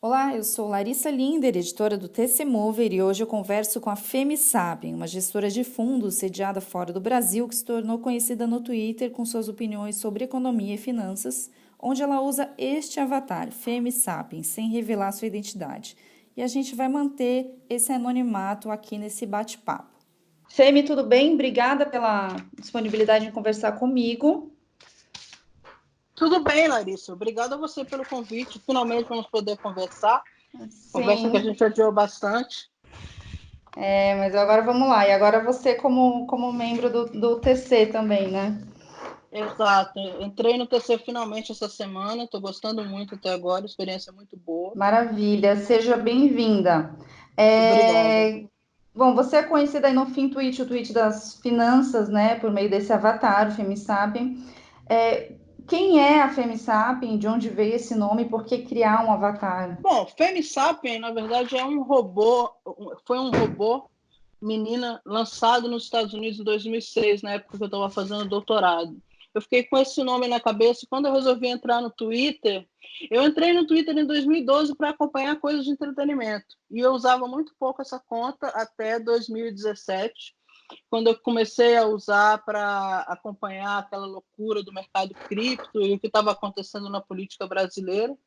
Olá, eu sou Larissa Linder, editora do TC Mover, e hoje eu converso com a Femi Sapien, uma gestora de fundos sediada fora do Brasil que se tornou conhecida no Twitter com suas opiniões sobre economia e finanças, onde ela usa este avatar, Femi Sapien, sem revelar sua identidade. E a gente vai manter esse anonimato aqui nesse bate-papo. Femi, tudo bem? Obrigada pela disponibilidade em conversar comigo. Tudo bem, Larissa. Obrigada a você pelo convite. Finalmente vamos poder conversar. Conversa que a Sim, gente adiou bastante. mas agora vamos lá. E agora você como membro do TC também, né? Exato. Entrei no TC finalmente essa semana. Estou gostando muito até agora. Experiência muito boa. Maravilha, seja bem-vinda. Obrigada. Bom, você é conhecida aí no FinTwitch, o tweet das finanças, né, por meio desse avatar, o FemiSapien. É, quem é a FemiSapien? De onde veio esse nome? Por que criar um avatar? Bom, FemiSapien, na verdade, é um robô. Foi um robô menina lançado nos Estados Unidos em 2006, na época que eu estava fazendo doutorado. Eu fiquei com esse nome na cabeça e quando eu resolvi entrar no Twitter, eu entrei no Twitter em 2012 para acompanhar coisas de entretenimento. E eu usava muito pouco essa conta até 2017, quando eu comecei a usar para acompanhar aquela loucura do mercado cripto e o que estava acontecendo na política brasileira.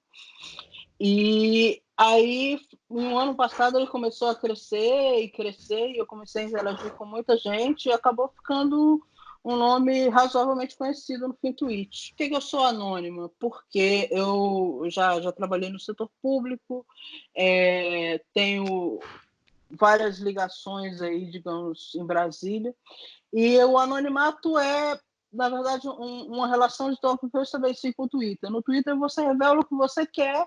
E aí, no ano passado, ele começou a crescer, e eu comecei a interagir com muita gente, e acabou ficando um nome razoavelmente conhecido no FinTwitch. Por que eu sou anônima? Porque eu já trabalhei no setor público, tenho várias ligações aí, digamos, em Brasília, e o anonimato é, na verdade, uma relação de troca que eu estabeleci com o Twitter. No Twitter você revela o que você quer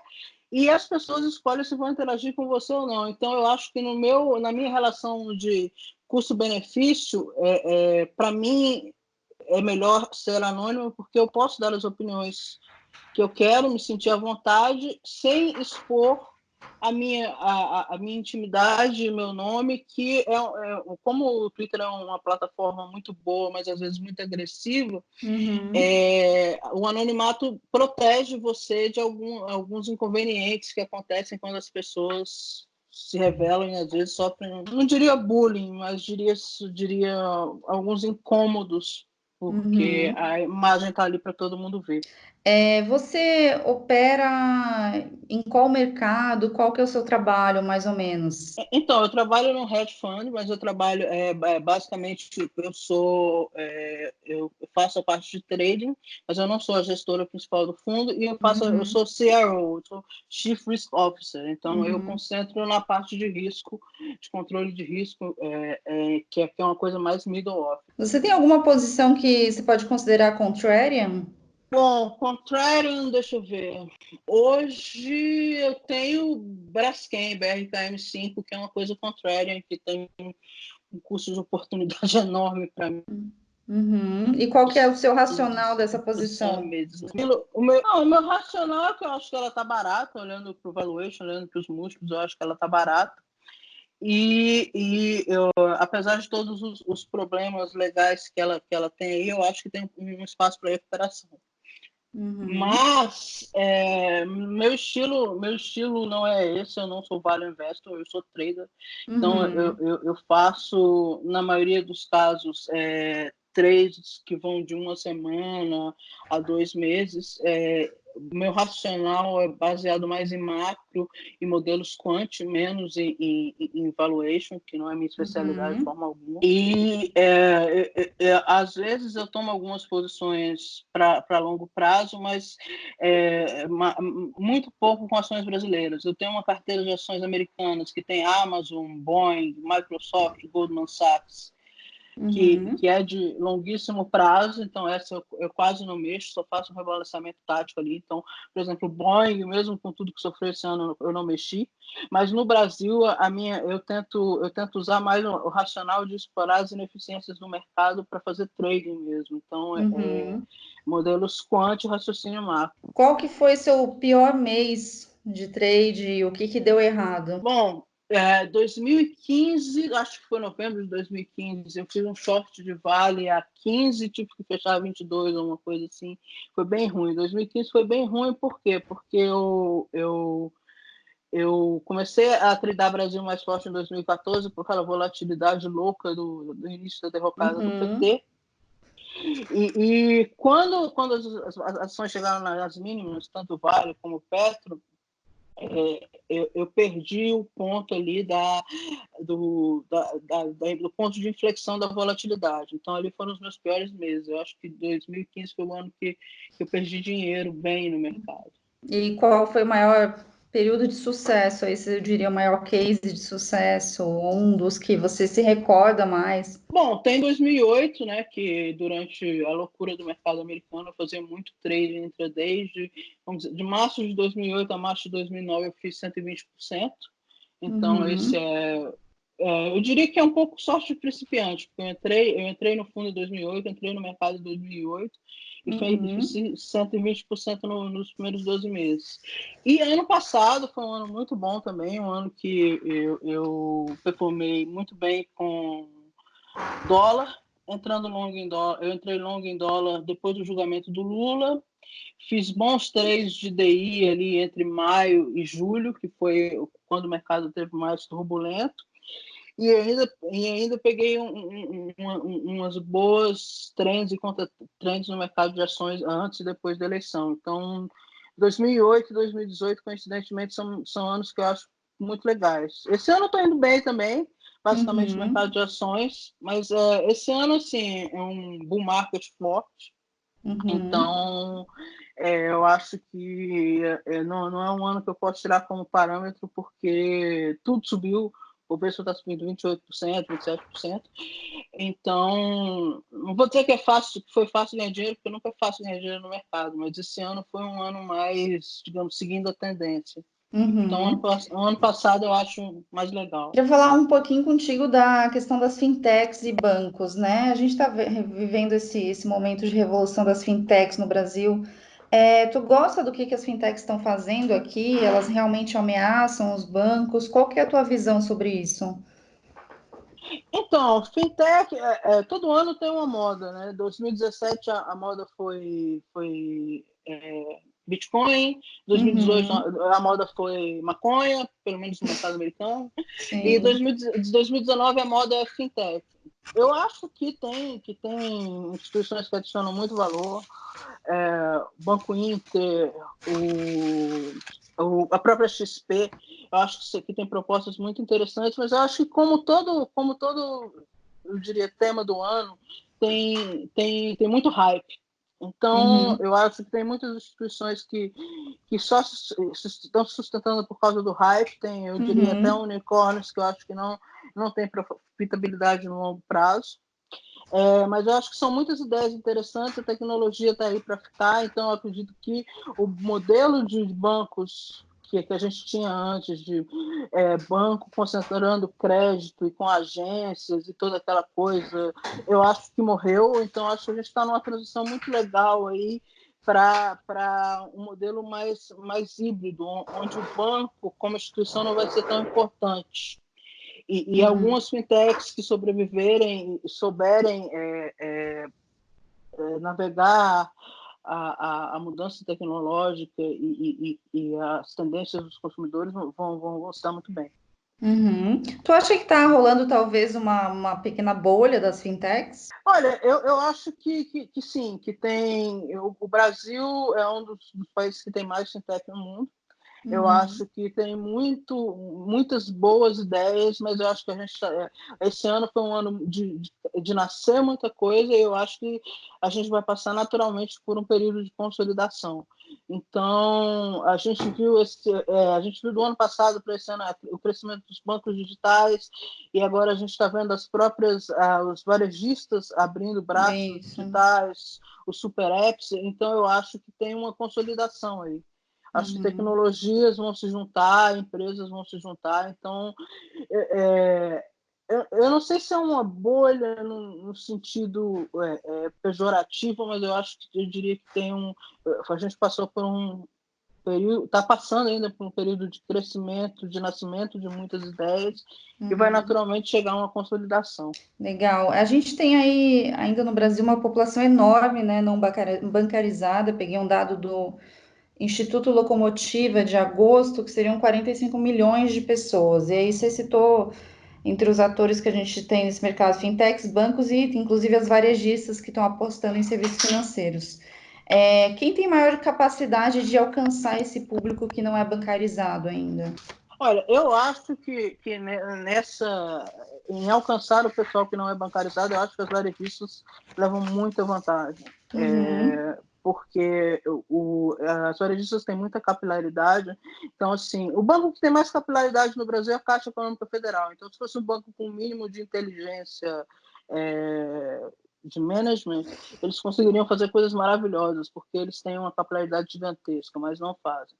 e as pessoas escolhem se vão interagir com você ou não. Então, eu acho que na minha relação de custo-benefício, para mim é melhor ser anônimo, porque eu posso dar as opiniões que eu quero, me sentir à vontade, sem expor a minha intimidade, meu nome, que como o Twitter é uma plataforma muito boa, mas às vezes muito agressiva, Uhum. o anonimato protege você de alguns inconvenientes que acontecem quando as pessoas se revelam e às vezes sofrem, não diria bullying, mas diria alguns incômodos, porque Uhum. a imagem está ali para todo mundo ver. Você opera em qual mercado? Qual que é o seu trabalho, mais ou menos? Então, eu trabalho no hedge fund, mas eu trabalho basicamente, tipo, eu faço a parte de trading, mas eu não sou a gestora principal do fundo e eu Uhum. sou CRO, eu sou Chief Risk Officer. Então, eu Uhum. concentro na parte de risco, de controle de risco, que é uma coisa mais middle office. Você tem alguma posição que se pode considerar contrarian? Bom, contrarian, deixa eu ver. Hoje eu tenho Braskem, BRKM5, que é uma coisa contrarian, que tem um custo de oportunidade enorme para mim. Uhum. E qual que é o seu racional dessa Só posição? meses. O meu racional é que eu acho que ela está barata, olhando para o valuation, olhando para os múltiplos, eu acho que ela está barata. Apesar de todos os problemas legais que ela tem aí, eu acho que tem um espaço para recuperação. Uhum. Mas meu estilo não é esse, eu não sou value investor, eu sou trader. Então eu, Uhum. eu, eu faço, na maioria dos casos, trades que vão de uma semana a 2 meses. Meu racional é baseado mais em macro e modelos quant, menos em valuation, que não é minha especialidade de Uhum. forma alguma. E às vezes eu tomo algumas posições para longo prazo, mas muito pouco com ações brasileiras. Eu tenho uma carteira de ações americanas que tem Amazon, Boeing, Microsoft, Goldman Sachs, Uhum. que é de longuíssimo prazo, então essa eu quase não mexo, só faço um rebalanceamento tático ali. Então, por exemplo, o Boeing, mesmo com tudo que sofreu esse ano, eu não mexi. Mas no Brasil, eu tento usar mais o racional de explorar as ineficiências do mercado para fazer trading mesmo. Então, Uhum. modelos quant e raciocínio macro. Qual que foi seu pior mês de trade e o que que deu errado? Bom, 2015, acho que foi novembro de 2015, eu fiz um short de Vale a 15, tive que fechar a 22, uma coisa assim. Foi bem ruim. 2015 foi bem ruim, por quê? Porque eu comecei a tradar Brasil mais forte em 2014 por aquela volatilidade louca do início da derrocada do Uhum. PT. E quando as ações chegaram nas mínimas, tanto Vale como Petro, eu perdi o ponto ali do ponto de inflexão da volatilidade. Então, ali foram os meus piores meses. Eu acho que 2015 foi o ano que eu perdi dinheiro bem no mercado. E qual foi o maior período de sucesso? Aí você diria o maior case de sucesso, ou um dos que você se recorda mais? Bom, tem 2008, né, que durante a loucura do mercado americano eu fazia muito trade intraday, vamos dizer, de março de 2008 a março de 2009 eu fiz 120%. Então, esse Uhum, eu diria que é um pouco sorte de principiante, porque eu entrei no fundo em 2008, entrei no mercado em 2008 e fiz uhum, 120% nos primeiros 12 meses. E ano passado foi um ano muito bom também, um ano que eu performei muito bem com dólar, entrando longo em dólar. Eu entrei longo em dólar depois do julgamento do Lula, fiz bons trades de DI ali entre maio e julho, que foi quando o mercado teve mais turbulento, e ainda peguei umas boas trends e contra-trends no mercado de ações antes e depois da eleição. Então, 2008 e 2018, coincidentemente, são anos que eu acho muito legais. Esse ano eu estou indo bem também, basicamente no mercado uhum, de ações, mas esse ano, assim, é um bull market forte. uhum. Então, eu acho que não é um ano que eu posso tirar como parâmetro, porque tudo subiu, o preço está subindo 28%, 27%. Então, não vou dizer que é fácil, que foi fácil ganhar dinheiro, porque nunca é fácil ganhar dinheiro no mercado, mas esse ano foi um ano mais, digamos, seguindo a tendência. Então, Uhum. o ano passado eu acho mais legal. Queria falar um pouquinho contigo da questão das fintechs e bancos, né? A gente está vivendo esse momento de revolução das fintechs no Brasil. Tu gosta do que as fintechs estão fazendo aqui? Elas realmente ameaçam os bancos? Qual que é a tua visão sobre isso? Então, fintech, todo ano tem uma moda, né? 2017 a moda foi Bitcoin, 2018 Uhum, a moda foi maconha, pelo menos no mercado americano, e sim. 2019 a moda é fintech. Eu acho que tem instituições que adicionam muito valor, o Banco Inter, a própria XP. Eu acho que isso aqui tem propostas muito interessantes, mas eu acho que como todo, eu diria, tema do ano, tem muito hype. Então, Uhum, eu acho que tem muitas instituições que só se estão sustentando por causa do hype. Tem, eu diria, até uhum, unicórnios que eu acho que não tem profitabilidade no longo prazo. Mas eu acho que são muitas ideias interessantes, a tecnologia está aí para ficar, então eu acredito que o modelo de bancos que a gente tinha antes, de banco concentrando crédito e com agências e toda aquela coisa, eu acho que morreu, então acho que a gente está numa transição muito legal aí para um modelo mais híbrido, onde o banco como instituição não vai ser tão importante. E uhum. algumas fintechs que sobreviverem, souberem navegar a mudança tecnológica e as tendências dos consumidores vão se dar muito bem. Uhum. Tu acha que está rolando talvez uma pequena bolha das fintechs? Olha, eu acho que sim, que tem. O Brasil é um dos países que tem mais fintech no mundo. Eu Uhum. acho que tem muitas boas ideias, mas eu acho que esse ano foi um ano de nascer muita coisa, e eu acho que a gente vai passar naturalmente por um período de consolidação. Então, a gente viu do ano passado para esse ano o crescimento dos bancos digitais, e agora a gente está vendo os varejistas abrindo braços Isso. digitais, os super apps. Então, eu acho que tem uma consolidação aí. Acho que Uhum. tecnologias vão se juntar, empresas vão se juntar. Então, é, eu não sei se é uma bolha no sentido pejorativo, mas eu diria que a gente passou por um período, está passando ainda por um período de crescimento, de nascimento de muitas ideias, e vai Uhum. naturalmente chegar a uma consolidação. Legal. A gente tem aí ainda no Brasil uma população enorme, né, não bancarizada. Peguei um dado Instituto Locomotiva de agosto, que seriam 45 milhões de pessoas. E aí você citou entre os atores que a gente tem nesse mercado, fintechs, bancos e inclusive as varejistas que estão apostando em serviços financeiros. Quem tem maior capacidade de alcançar esse público que não é bancarizado ainda? Olha, eu acho que em alcançar o pessoal que não é bancarizado, eu acho que as varejistas levam muita vantagem. Uhum, Porque as varejistas têm muita capilaridade. Então, assim, o banco que tem mais capilaridade no Brasil é a Caixa Econômica Federal. Então, se fosse um banco com o mínimo de inteligência é, de management, eles conseguiriam fazer coisas maravilhosas, porque eles têm uma capilaridade gigantesca, mas não fazem.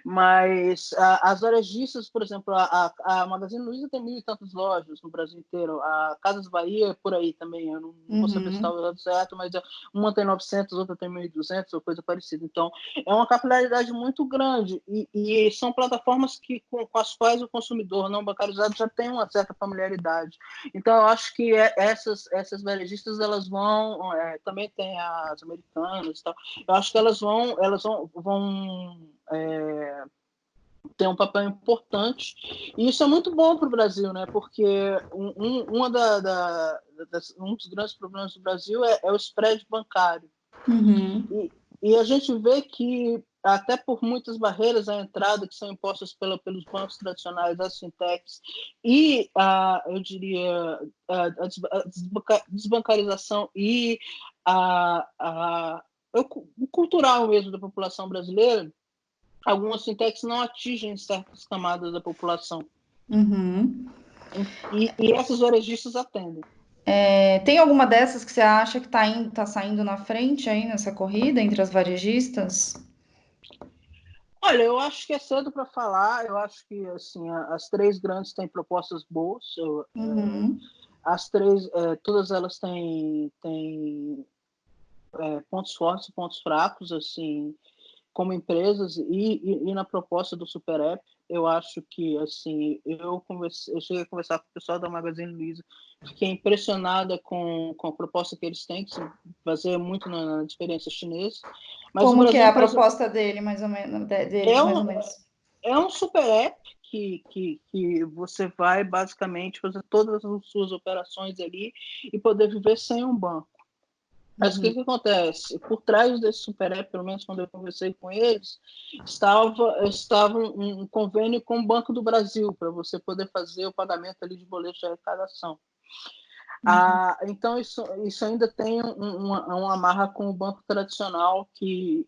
Mas as varejistas, por exemplo, a Magazine Luiza tem 1.000 e tantas lojas no Brasil inteiro. A Casas Bahia é por aí também. Eu não vou saber se está uhum. o lado certo, mas uma tem 900, outra tem 1.200, ou coisa parecida. Então, é uma capilaridade muito grande. E são plataformas com as quais o consumidor não bancarizado já tem uma certa familiaridade. Então, eu acho que essas varejistas, elas vão... também tem as americanas e tal. Eu acho que elas vão tem um papel importante. E isso é muito bom para o Brasil, né? Porque um dos grandes problemas do Brasil é o spread bancário. Uhum. E a gente vê que, até por muitas barreiras à entrada que são impostas pelos bancos tradicionais, as fintechs, e, eu diria, a desbancarização e a, a, o cultural mesmo da população brasileira, algumas fintechs não atingem certas camadas da população. Uhum. E essas varejistas atendem. Tem alguma dessas que você acha que tá saindo na frente aí nessa corrida entre as varejistas? Olha, eu acho que é cedo para falar. Eu acho que assim as três grandes têm propostas boas. Uhum. As três, todas elas têm pontos fortes e pontos fracos, assim, como empresas e na proposta do Super App. Eu acho que, assim, eu cheguei a conversar com o pessoal da Magazine Luiza, fiquei impressionada com a proposta que eles têm, que se baseia muito na experiência chinesa, mas o Como que Brasil é é a um país... proposta dele, mais ou menos, deles, É mais um, ou menos? é um super app que você vai basicamente fazer todas as suas operações ali e poder viver sem um banco. Mas o que acontece? Por trás desse super app, pelo menos quando eu conversei com eles, estava um convênio com o Banco do Brasil para você poder fazer o pagamento ali de boleto de arrecadação. Então, isso ainda tem uma amarra com o banco tradicional que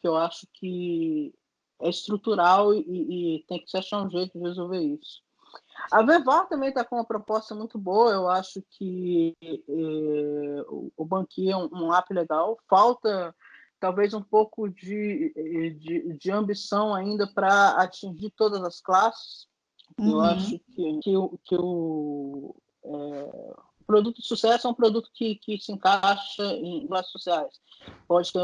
eu acho que é estrutural e tem que se achar um jeito de resolver isso. A Vevar também está com uma proposta muito boa. Eu acho que o Banqui é um app legal. Falta talvez um pouco de ambição ainda para atingir todas as classes. Eu Uhum. acho que o produto de sucesso é um produto que se encaixa em classes sociais. Pode ter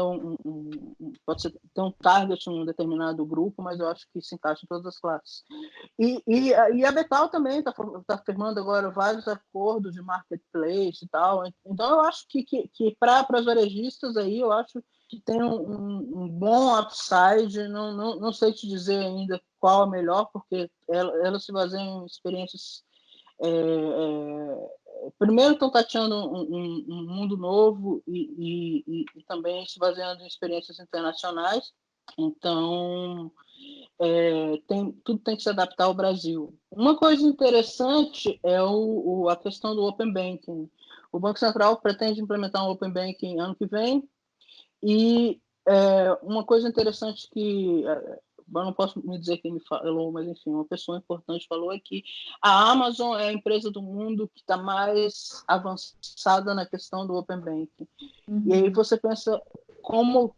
ter um target, um determinado grupo, mas eu acho que se encaixa em todas as classes. E a Betal também está firmando agora vários acordos de marketplace e tal. Então, eu acho que para as varejistas aí, eu acho que tem um bom upside. Não sei te dizer ainda qual é melhor, porque elas se baseiam em experiências. Primeiro, estão tateando um mundo novo e também se baseando em experiências internacionais. Então, tudo tem que se adaptar ao Brasil. Uma coisa interessante é a questão do Open Banking. O Banco Central pretende implementar um Open Banking ano que vem, e uma coisa interessante que eu não posso me dizer quem me falou, mas enfim, uma pessoa importante falou é que a Amazon é a empresa do mundo que está mais avançada na questão do Open Banking. E aí Uhum. você pensa como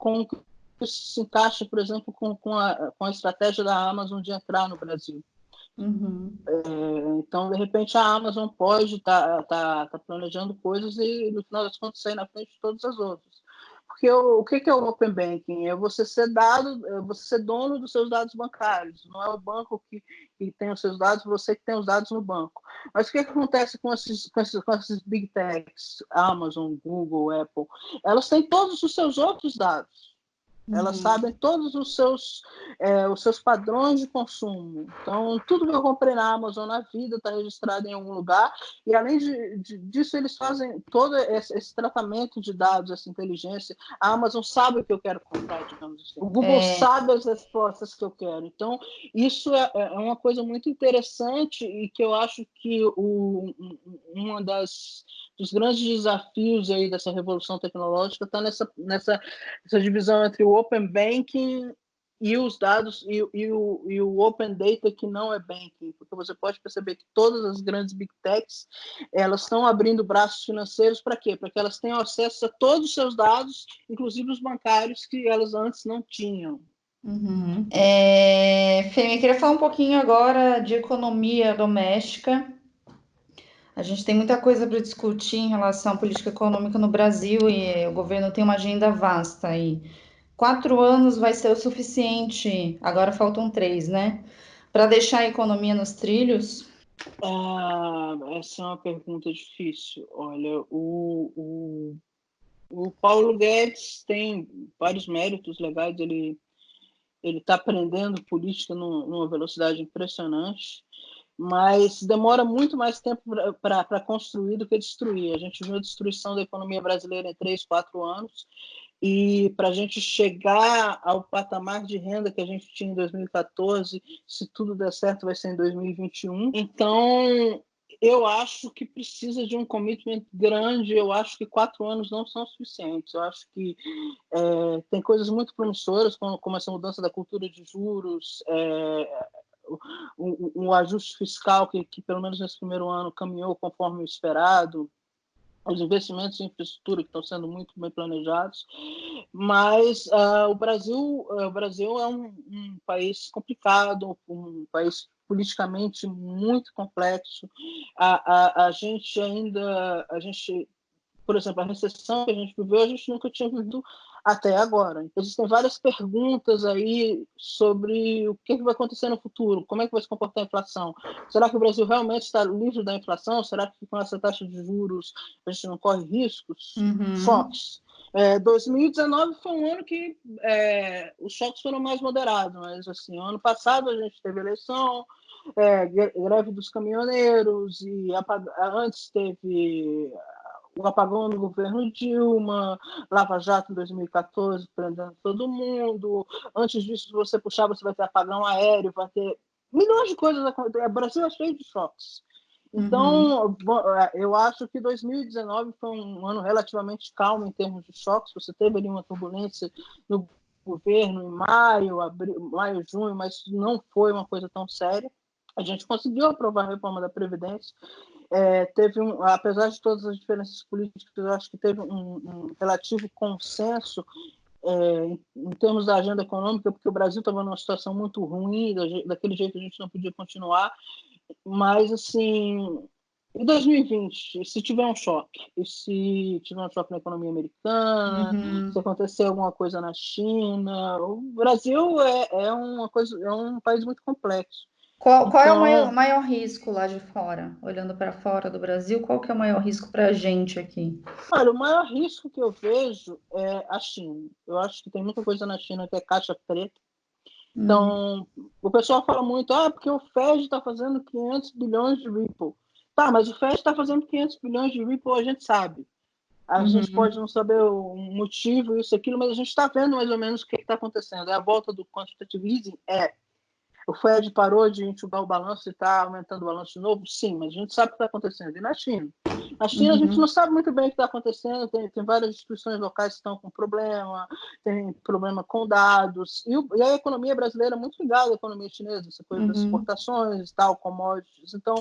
isso se encaixa, por exemplo, com a estratégia da Amazon de entrar no Brasil. Uhum. Então, de repente, a Amazon pode estar planejando coisas e, no final das contas, sair na frente de todas as outras. Porque o que é o Open Banking? É você ser dono dos seus dados bancários. Não é o banco que tem os seus dados, você que tem os dados no banco. Mas o que acontece com esses Big Techs, Amazon, Google, Apple? Elas têm todos os seus outros dados. Elas sabem todos os seus padrões de consumo. Então, tudo que eu comprei na Amazon na vida está registrado em algum lugar. E, além disso, eles fazem todo esse tratamento de dados, essa inteligência. A Amazon sabe o que eu quero comprar, digamos assim. O Google sabe as respostas que eu quero. Então, isso é uma coisa muito interessante e que eu acho que uma dos grandes desafios aí dessa revolução tecnológica está nessa divisão entre o Open Banking e os dados e o Open Data, que não é banking, porque você pode perceber que todas as grandes big techs elas estão abrindo braços financeiros para quê? Para que elas tenham acesso a todos os seus dados, inclusive os bancários, que elas antes não tinham. Fêmea, queria falar um pouquinho agora de economia doméstica. A gente tem muita coisa para discutir em relação à política econômica no Brasil e o governo tem uma agenda vasta aí. 4 anos vai ser o suficiente, agora faltam 3, né? Para deixar a economia nos trilhos? Essa é uma pergunta difícil. Olha, o Paulo Guedes tem vários méritos legais, ele está aprendendo política numa velocidade impressionante, mas demora muito mais tempo para construir do que destruir. A gente viu a destruição da economia brasileira em 3, 4 anos, e para a gente chegar ao patamar de renda que a gente tinha em 2014, se tudo der certo, vai ser em 2021. Então, eu acho que precisa de um commitment grande. Eu acho que 4 anos não são suficientes. Eu acho que tem coisas muito promissoras, como essa mudança da cultura de juros, o ajuste fiscal que, pelo menos nesse primeiro ano, caminhou conforme o esperado, os investimentos em infraestrutura que estão sendo muito bem planejados, mas o Brasil é um país complicado, um país politicamente muito complexo. A gente ainda, por exemplo, a recessão que a gente viveu, a gente nunca tinha vivido até agora. Existem várias perguntas aí sobre o que vai acontecer no futuro, como é que vai se comportar a inflação. Será que o Brasil realmente está livre da inflação? Será que com essa taxa de juros a gente não corre riscos? Choques. 2019 foi um ano que os choques foram mais moderados, mas assim, ano passado a gente teve eleição, greve dos caminhoneiros, e antes teve o apagão do governo Dilma, Lava Jato em 2014, prendendo todo mundo. Antes disso, se você puxar, você vai ter apagão aéreo, vai ter milhões de coisas acontecendo. O Brasil é cheio de choques. Então, eu acho que 2019 foi um ano relativamente calmo em termos de choques. Você teve ali uma turbulência no governo em maio, junho, mas não foi uma coisa tão séria. A gente conseguiu aprovar a reforma da Previdência. Apesar de todas as diferenças políticas, eu acho que teve um relativo consenso em termos da agenda econômica, porque o Brasil estava numa situação muito ruim, daquele jeito a gente não podia continuar. Mas, assim, em 2020, se tiver um choque, e se tiver um choque na economia americana, se acontecer alguma coisa na China, o Brasil é um país muito complexo. Qual é o Então, maior risco lá de fora? Olhando para fora do Brasil, qual que é o maior risco para a gente aqui? olha, o maior risco que eu vejo é a China. Eu acho que tem muita coisa na China que é caixa preta. Então, o pessoal fala muito, porque o Fed está fazendo 500 bilhões de Ripple. Tá, mas o Fed está fazendo 500 bilhões de Ripple, a gente sabe. A gente pode não saber o motivo, isso, aquilo, mas a gente está vendo mais ou menos o que está acontecendo. É a volta do quantitative easing? O Fed parou de enxugar o balanço e está aumentando o balanço de novo? Sim, mas a gente sabe o que está acontecendo. E na China? Na China, a gente não sabe muito bem o que está acontecendo, tem várias instituições locais que estão com problema, tem problema com dados, e a economia brasileira é muito ligada à economia chinesa, essa coisa das exportações, tal, commodities. Então,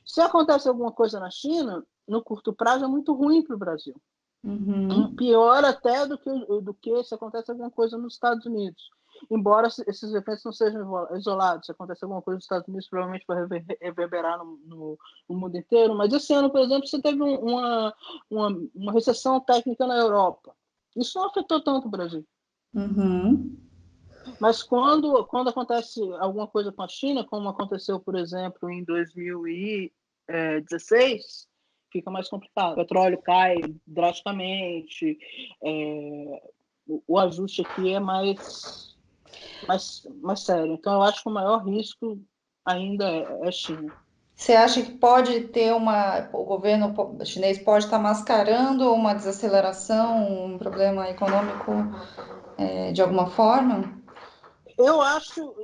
se acontece alguma coisa na China, no curto prazo é muito ruim para o Brasil. Pior até do que se acontece alguma coisa nos Estados Unidos. Embora esses eventos não sejam isolados, se acontecer alguma coisa nos Estados Unidos, provavelmente vai reverberar no mundo inteiro. Mas esse ano, por exemplo, você teve uma recessão técnica na Europa. Isso não afetou tanto o Brasil. Mas quando acontece alguma coisa com a China, como aconteceu, por exemplo, em 2016, fica mais complicado. O petróleo cai drasticamente, o ajuste aqui é mais sério. Então, eu acho que o maior risco ainda é a China. Você acha que pode ter o governo chinês pode estar mascarando uma desaceleração, um problema econômico, de alguma forma? Eu acho,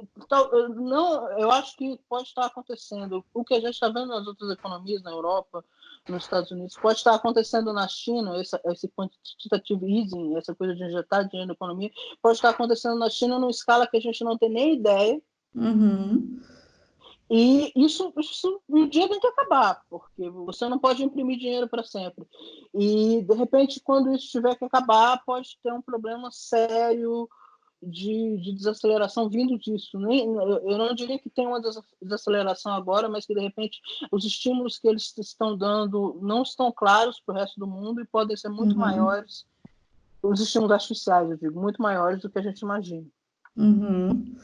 não, eu acho que pode estar acontecendo. O que a gente está vendo nas outras economias, na Europa, nos Estados Unidos, pode estar acontecendo na China, esse quantitative easing, essa coisa de injetar dinheiro na economia, pode estar acontecendo na China numa escala que a gente não tem nem ideia. Uhum, E isso um dia tem que acabar, porque você não pode imprimir dinheiro para sempre. E, de repente, quando isso tiver que acabar, pode ter um problema sério de desaceleração vindo disso. Eu não diria que tem uma desaceleração agora, mas que, de repente, os estímulos que eles estão dando não estão claros para o resto do mundo e podem ser muito uhum, maiores, os estímulos artificiais, eu digo, muito maiores do que a gente imagina. uhum.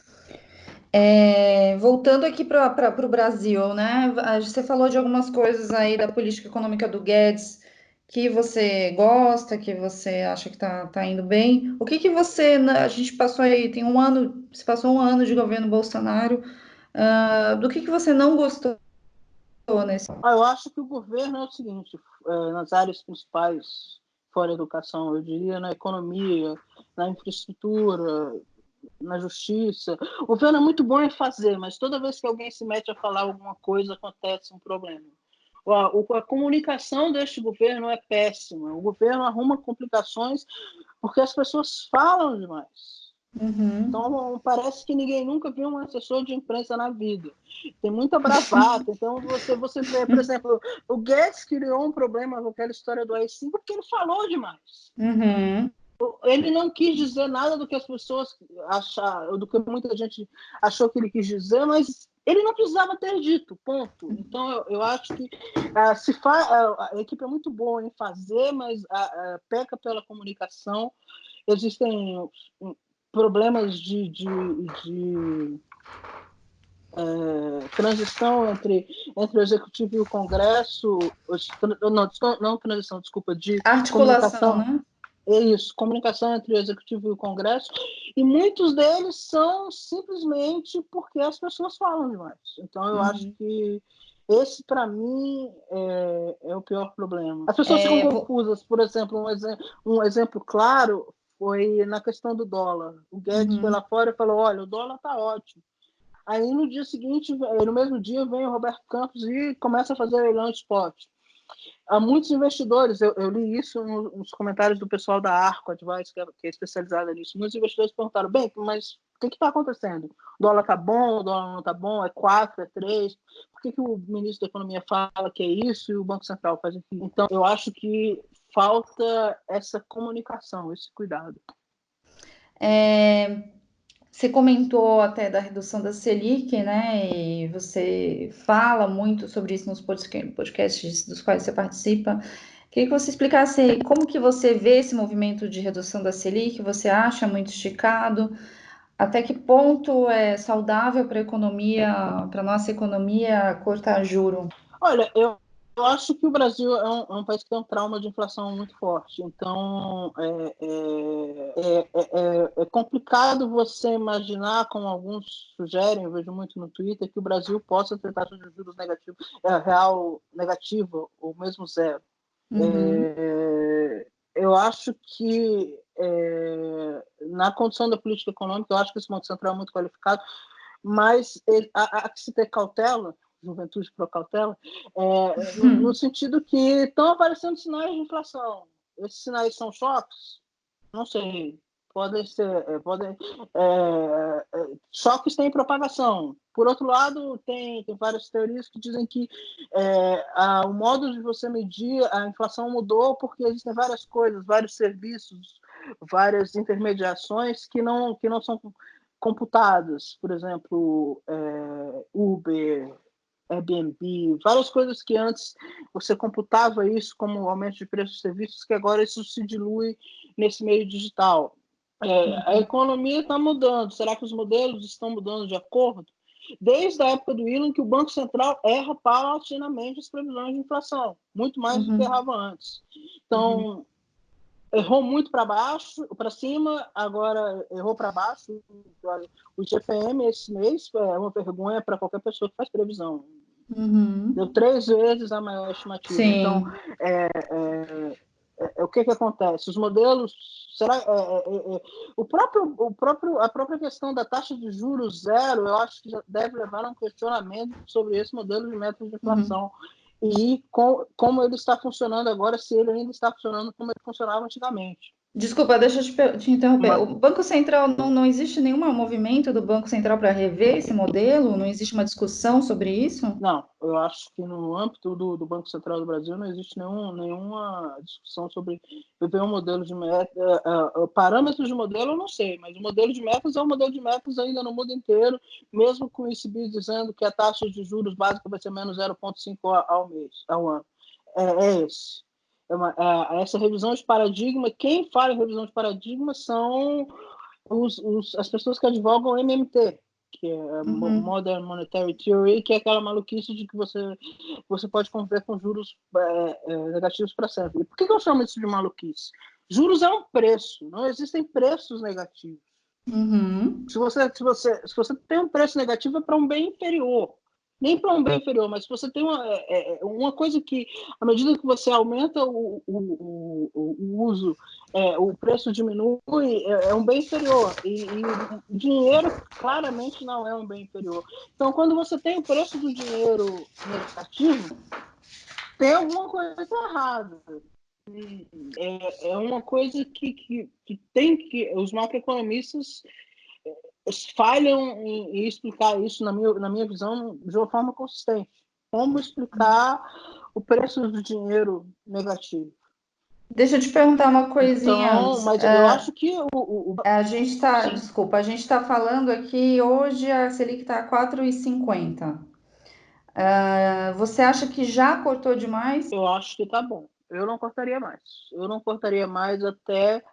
Voltando aqui para o Brasil, né? Você falou de algumas coisas aí da política econômica do Guedes que você gosta, que você acha que tá indo bem. O que que você, a gente passou aí, tem um ano, se passou um ano de governo Bolsonaro, do que você não gostou nesse? Eu acho que o governo é o seguinte, nas áreas principais, fora a educação, eu diria na economia, na infraestrutura, na justiça. O governo é muito bom em fazer, mas toda vez que alguém se mete a falar alguma coisa, acontece um problema. A comunicação deste governo é péssima. O governo arruma complicações porque as pessoas falam demais. Uhum, Então, parece que ninguém nunca viu um assessor de imprensa na vida. Tem muita bravata. Então, você vê, por exemplo, o Guedes criou um problema com aquela história do AI-5 porque ele falou demais. uhum, Ele não quis dizer nada do que as pessoas acharam, do que muita gente achou que ele quis dizer, mas ele não precisava ter dito, ponto. Então, eu acho que a equipe é muito boa em fazer, mas peca pela comunicação. Existem problemas de transição entre o executivo e o Congresso, não transição, desculpa, de articulação, comunicação. né? É isso, comunicação entre o executivo e o Congresso, e muitos deles são simplesmente porque as pessoas falam demais. Então, eu acho Uhum. que esse, para mim, é o pior problema. As pessoas ficam É, confusas. Por exemplo, um exemplo claro foi na questão do dólar. O Guedes foi lá uhum, fora e falou: olha, o dólar está ótimo. Aí, no dia seguinte, no mesmo dia, vem o Roberto Campos e começa a fazer leilão de spot. Há muitos investidores, eu li isso nos comentários do pessoal da Arco Advice, que é especializada nisso. Muitos investidores perguntaram: bem, mas o que está acontecendo? O dólar está bom, o dólar não está bom, é 4, é 3? Por que o ministro da Economia fala que é isso e o Banco Central faz aquilo? Então, eu acho que falta essa comunicação, esse cuidado. é, você comentou até da redução da Selic, né? E você fala muito sobre isso nos podcasts dos quais você participa. Queria que você explicasse aí como que você vê esse movimento de redução da Selic. Você acha muito esticado? Até que ponto é saudável para a economia, para a nossa economia, cortar juro? Olha, eu acho que o Brasil é um país que tem um trauma de inflação muito forte. Então, é complicado você imaginar, como alguns sugerem, eu vejo muito no Twitter, que o Brasil possa ter taxa de juros negativo, real negativa, ou mesmo zero. Uhum, Eu acho que, na condição da política econômica, eu acho que esse Banco Central é muito qualificado, mas há que se ter cautela, juventude pro cautela, no sentido que estão aparecendo sinais de inflação. Esses sinais são choques? Não sei. Podem ser, choques têm propagação. Por outro lado, tem várias teorias que dizem que o modo de você medir a inflação mudou porque existem várias coisas, vários serviços, várias intermediações que não são computadas. Por exemplo, Uber, Airbnb, várias coisas que antes você computava isso como aumento de preço de serviços, que agora isso se dilui nesse meio digital. A uhum, economia está mudando. Será que os modelos estão mudando de acordo? Desde a época do Elon, que o Banco Central erra paulatinamente as previsões de inflação, muito mais do que uhum, errava antes. uhum. Então, errou muito para baixo, para cima, agora errou para baixo. O GPM esse mês é uma vergonha para qualquer pessoa que faz previsão. Deu 3 vezes a maior estimativa. Então, Sim. o que acontece? Os modelos, a própria questão da taxa de juros zero, eu acho que já deve levar a um questionamento sobre esse modelo de método de inflação e como ele está funcionando agora, se ele ainda está funcionando como ele funcionava antigamente. Desculpa, deixa eu te interromper. O Banco Central, não existe nenhum movimento do Banco Central para rever esse modelo? Não existe uma discussão sobre isso? Não, eu acho que no âmbito do Banco Central do Brasil não existe nenhuma discussão sobre viver um modelo de meta. Parâmetros de modelo eu não sei, mas o modelo de metas é um modelo de metas ainda no mundo inteiro, mesmo com o ECB dizendo que a taxa de juros básica vai ser menos 0,5 ao ano. É esse. Essa revisão de paradigma, quem fala em revisão de paradigma são as pessoas que advogam o MMT, que é Modern Monetary Theory, que é aquela maluquice de que você pode conviver com juros negativos para sempre. E por que eu chamo isso de maluquice? Juros é um preço, não existem preços negativos. Se você tem um preço negativo é para um bem inferior. Nem para um bem inferior, mas se você tem uma coisa que, à medida que você aumenta o uso, o preço diminui, é um bem inferior. E o dinheiro claramente não é um bem inferior. Então, quando você tem o preço do dinheiro negativo, tem alguma coisa errada. É uma coisa que tem que os macroeconomistas falham em explicar isso, na minha visão, de uma forma consistente. Como explicar o preço do dinheiro negativo? Deixa eu te perguntar uma coisinha Então, antes. mas eu acho que A gente está, sim, desculpa, a gente está falando aqui hoje a Selic está a 4,50. Você acha que já cortou demais? eu acho que tá bom. Eu não cortaria mais. Eu não cortaria mais até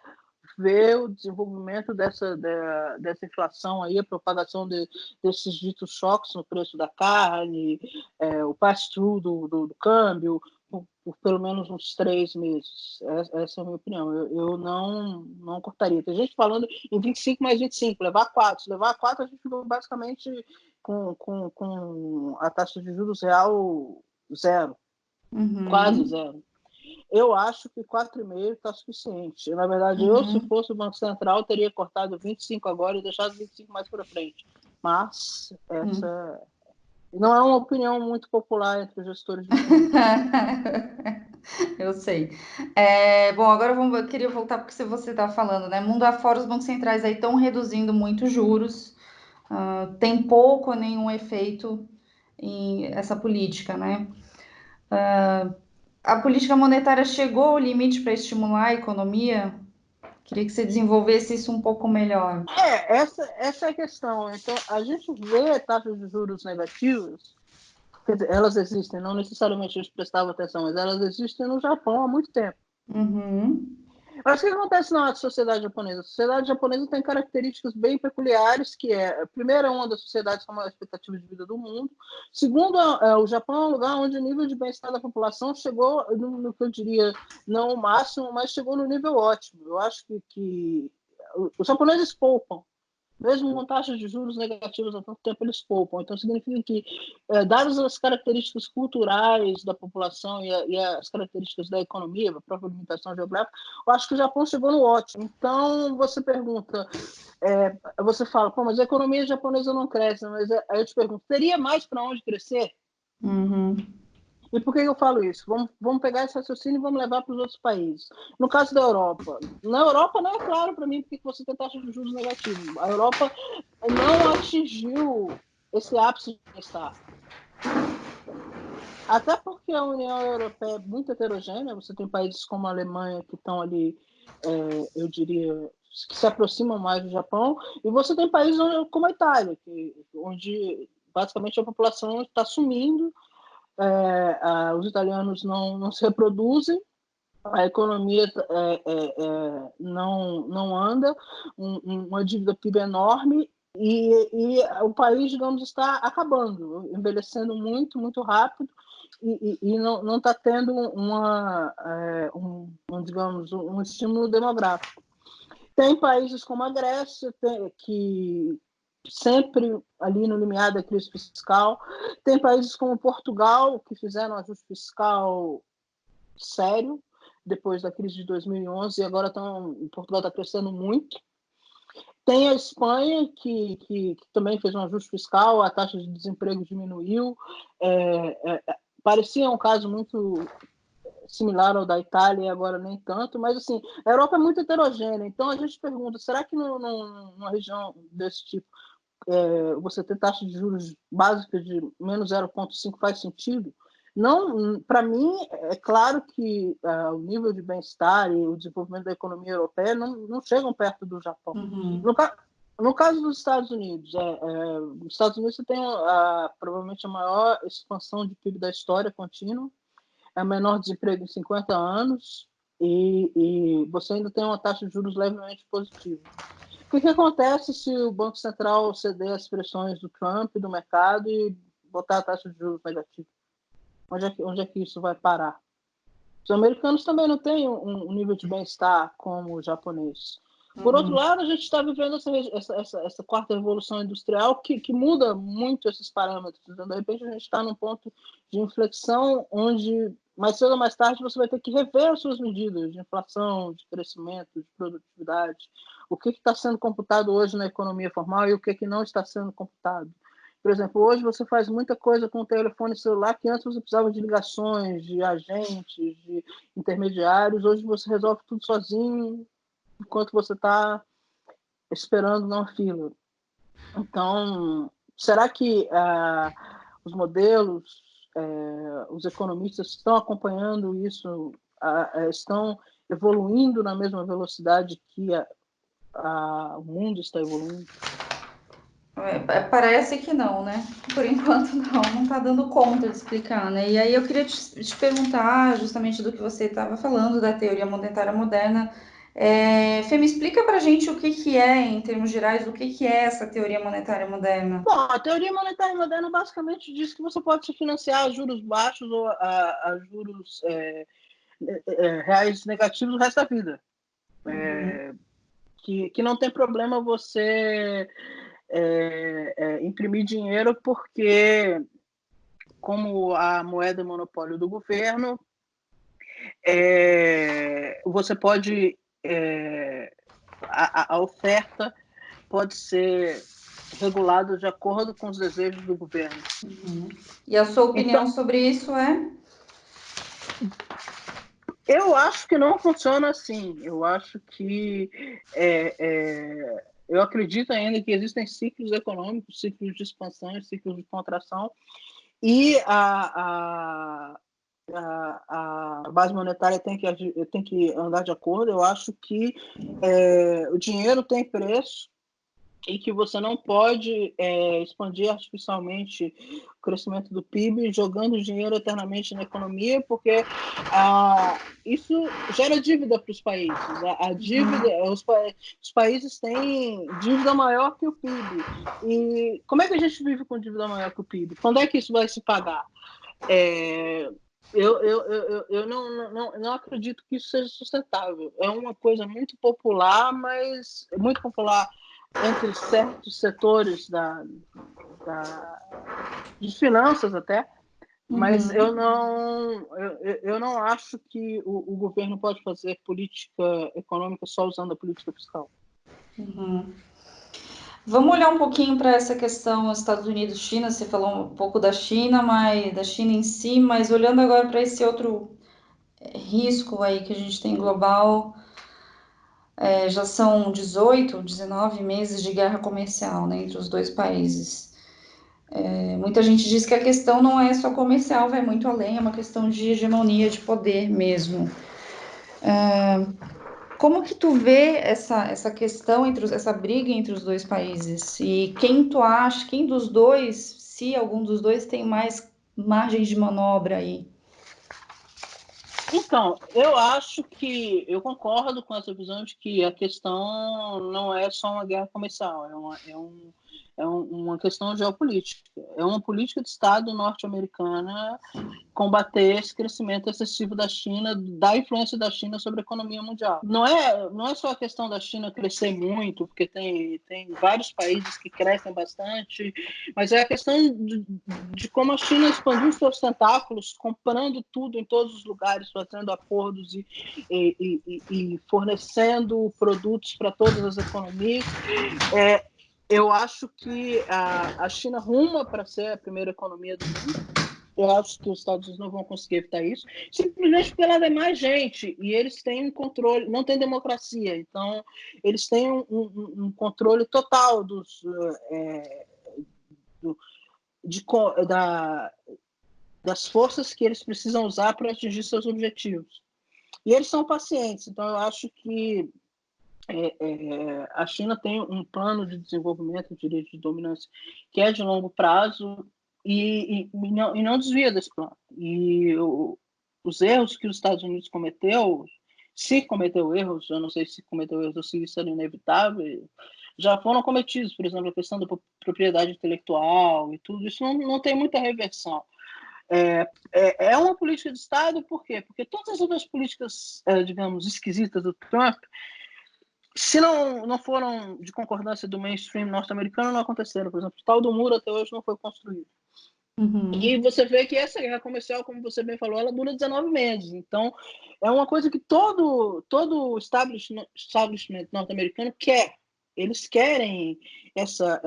ver o desenvolvimento dessa inflação aí, a propagação desses ditos choques no preço da carne, o pass-through do câmbio, por pelo menos uns 3 meses. Essa é a minha opinião. Eu não cortaria. Tem gente falando em 25 mais 25, levar 4. Se levar 4, a gente ficou basicamente com a taxa de juros real zero, quase zero. Eu acho que 4,5 está suficiente. Na verdade, se fosse o Banco Central, teria cortado 25 agora e deixado 25 mais para frente. Mas essa não é uma opinião muito popular entre os gestores de fundos. Eu sei. Bom, agora eu queria voltar porque se você está falando, né? Mundo afora, os bancos centrais aí estão reduzindo muito juros, tem pouco ou nenhum efeito em essa política, né? A política monetária chegou ao limite para estimular a economia? Queria que você desenvolvesse isso um pouco melhor. Essa é a questão. Então, a gente vê taxas de juros negativas, quer dizer, elas existem, não necessariamente a gente prestava atenção, mas elas existem no Japão há muito tempo. Mas o que acontece na sociedade japonesa? A sociedade japonesa tem características bem peculiares, que primeiro, é uma das sociedades com a maior expectativa de vida do mundo. Segundo, o Japão é um lugar onde o nível de bem-estar da população chegou, no que eu diria, não o máximo, mas chegou no nível ótimo. Eu acho que os japoneses poupam. Mesmo com taxas de juros negativas há tanto tempo, eles poupam. Então, significa que, dadas as características culturais da população e as características da economia, a própria limitação geográfica, eu acho que o Japão chegou no ótimo. Então, você pergunta, você fala, pô, mas a economia japonesa não cresce, mas aí eu te pergunto, teria mais para onde crescer? E por que eu falo isso? Vamos pegar esse raciocínio e vamos levar para os outros países. No caso da Europa, na Europa não é claro para mim porque você tem taxa de juros negativos. A Europa não atingiu esse ápice de bem-estar. Até porque a União Europeia é muito heterogênea. Você tem países como a Alemanha que estão ali, eu diria, que se aproximam mais do Japão, e você tem países como a Itália, onde basicamente a população está sumindo. Os italianos não se reproduzem, a economia não anda, uma dívida PIB enorme, e o país, digamos, está acabando, envelhecendo muito, muito rápido, e não está tendo digamos, um estímulo demográfico. Tem países como a Grécia, que sempre ali no limiar da crise fiscal. Tem países como Portugal, que fizeram um ajuste fiscal sério depois da crise de 2011 e agora Portugal está crescendo muito. Tem a Espanha, que também fez um ajuste fiscal, a taxa de desemprego diminuiu. Parecia um caso muito similar ao da Itália, e agora nem tanto, mas assim, a Europa é muito heterogênea, então a gente pergunta, será que numa região desse tipo você ter taxa de juros básica de menos 0,5 faz sentido? Não, para mim, é claro que o nível de bem-estar e o desenvolvimento da economia europeia não chegam perto do Japão. Uhum. No caso dos Estados Unidos, nos Estados Unidos você tem provavelmente a maior expansão de PIB da história contínua, é o menor desemprego em 50 anos e você ainda tem uma taxa de juros levemente positiva. O que acontece se o Banco Central ceder às pressões do Trump, do mercado, e botar a taxa de juros negativa? Onde é que isso vai parar? Os americanos também não têm um nível de bem-estar como o japonês. Por outro lado, a gente está vivendo essa quarta revolução industrial que muda muito esses parâmetros. Então, de repente, a gente está num ponto de inflexão onde, mais cedo ou mais tarde, você vai ter que rever as suas medidas de inflação, de crescimento, de produtividade. O que está sendo computado hoje na economia formal e o que não está sendo computado. Por exemplo, hoje você faz muita coisa com o telefone celular que antes você precisava de ligações, de agentes, de intermediários. Hoje você resolve tudo sozinho enquanto você está esperando na fila. Então, será que os modelos, os economistas estão acompanhando isso, estão evoluindo na mesma velocidade que o mundo está evoluindo? Parece que não, né? Por enquanto não está dando conta de explicar, né? E aí eu queria te perguntar justamente do que você estava falando da teoria monetária moderna. Fê, me explica para a gente o que é, em termos gerais, o que é essa teoria monetária moderna? Bom, a teoria monetária moderna basicamente diz que você pode se financiar a juros baixos ou a juros reais negativos o resto da vida. Que não tem problema você imprimir dinheiro porque, como a moeda é monopólio do governo, você pode a oferta pode ser regulada de acordo com os desejos do governo. E a sua opinião Então, sobre isso é? eu acho que não funciona assim. Eu acho que eu acredito ainda que existem ciclos econômicos, ciclos de expansão e ciclos de contração, e a base monetária tem que andar de acordo. Eu acho que o dinheiro tem preço e que você não pode expandir artificialmente o crescimento do PIB jogando dinheiro eternamente na economia, porque isso gera dívida para os países. A dívida, os países têm dívida maior que o PIB. E como é que a gente vive com dívida maior que o PIB? Quando é que isso vai se pagar? Eu não acredito que isso seja sustentável. É uma coisa muito popular, mas muito popular entre certos setores de finanças até, mas eu não acho que o governo pode fazer política econômica só usando a política fiscal. Vamos olhar um pouquinho para essa questão Estados Unidos-China. Você falou um pouco da China, mas da China em si, mas olhando agora para esse outro risco aí que a gente tem global, já são 18, 19 meses de guerra comercial, né, entre os dois países. Muita gente diz que a questão não é só comercial, vai muito além, é uma questão de hegemonia, de poder mesmo. Como que tu vê essa questão, essa briga entre os dois países? E quem tu acha, quem dos dois, se algum dos dois tem mais margem de manobra aí? Então, eu concordo com essa visão de que a questão não é só uma guerra comercial, uma questão geopolítica. É uma política de Estado norte-americana combater esse crescimento excessivo da China, da influência da China sobre a economia mundial. Não é só a questão da China crescer muito, porque tem vários países que crescem bastante, mas é a questão de como a China expandiu seus tentáculos, comprando tudo em todos os lugares, fazendo acordos e fornecendo produtos para todas as economias. Eu acho que a China ruma para ser a primeira economia do mundo. Eu acho que os Estados Unidos não vão conseguir evitar isso, simplesmente porque ela é mais gente e eles têm um controle, não tem democracia, então eles têm um controle total das forças que eles precisam usar para atingir seus objetivos. E eles são pacientes, então eu acho que a China tem um plano de desenvolvimento, de dominância, que é de longo prazo e não desvia desse plano. E os erros que os Estados Unidos cometeu, se cometeu erros, eu não sei se cometeu erros ou se isso era inevitável, já foram cometidos. Por exemplo, a questão da propriedade intelectual e tudo isso não tem muita reversão. É uma política de Estado, por quê? Porque todas as outras políticas, digamos, esquisitas do Trump, se não foram de concordância do mainstream norte-americano, não aconteceram. Por exemplo, o tal do muro até hoje não foi construído. E você vê que essa guerra comercial, como você bem falou, ela dura 19 meses. Então, é uma coisa que todo establishment norte-americano quer. Eles querem estar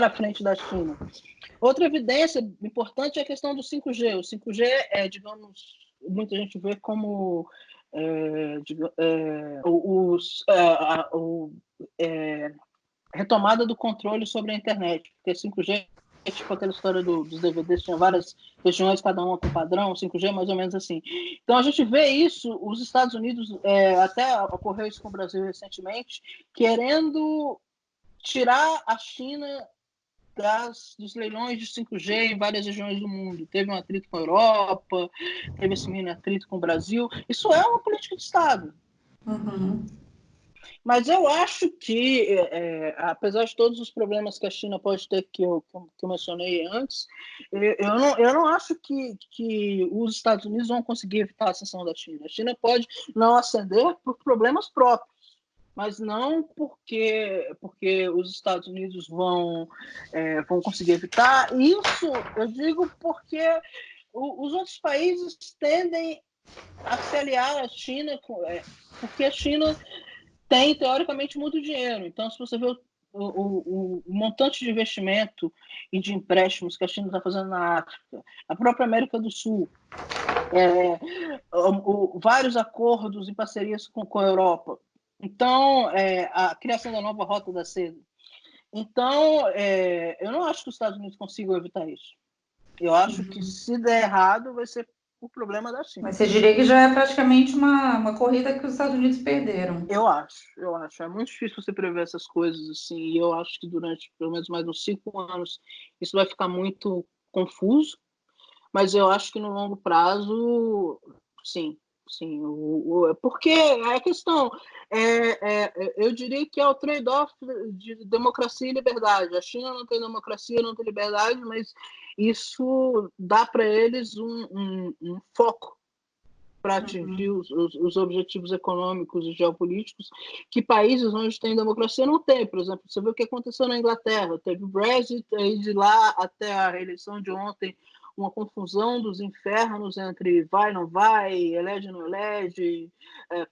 à frente da China. Outra evidência importante é a questão do 5G. O 5G digamos, muita gente vê como retomada do controle sobre a internet, porque 5G é tipo aquela história dos DVDs, tinha várias regiões, cada uma com padrão, 5G é mais ou menos assim. Então a gente vê isso, os Estados Unidos, até ocorreu isso com o Brasil recentemente, querendo tirar a China dos leilões de 5G em várias regiões do mundo. Teve um atrito com a Europa, teve esse mini atrito com o Brasil. Isso é uma política de Estado. Mas eu acho que, apesar de todos os problemas que a China pode ter, que eu mencionei antes, eu não acho que os Estados Unidos vão conseguir evitar a ascensão da China. A China pode não ascender por problemas próprios, mas não porque os Estados Unidos vão conseguir evitar. Isso eu digo porque os outros países tendem a se aliar à China, porque a China tem, teoricamente, muito dinheiro. Então, se você vê o montante de investimento e de empréstimos que a China está fazendo na África, a própria América do Sul, vários acordos e parcerias com a Europa. Então, a criação da nova Rota da Seda. Então, eu não acho que os Estados Unidos consigam evitar isso. Eu acho que, se der errado, vai ser o problema da China. Mas você diria que já é praticamente uma corrida que os Estados Unidos perderam. Eu acho. É muito difícil você prever essas coisas, assim, e eu acho que durante pelo menos mais uns 5 anos isso vai ficar muito confuso, mas eu acho que no longo prazo, sim. Sim, porque a questão, eu diria que é o trade-off de democracia e liberdade. A China não tem democracia, não tem liberdade, mas isso dá para eles um foco para atingir os objetivos econômicos e geopolíticos que países onde tem democracia não tem. Por exemplo, você vê o que aconteceu na Inglaterra, teve o Brexit, aí de lá até a reeleição de ontem, uma confusão dos infernos entre vai, não vai, elege, não elege,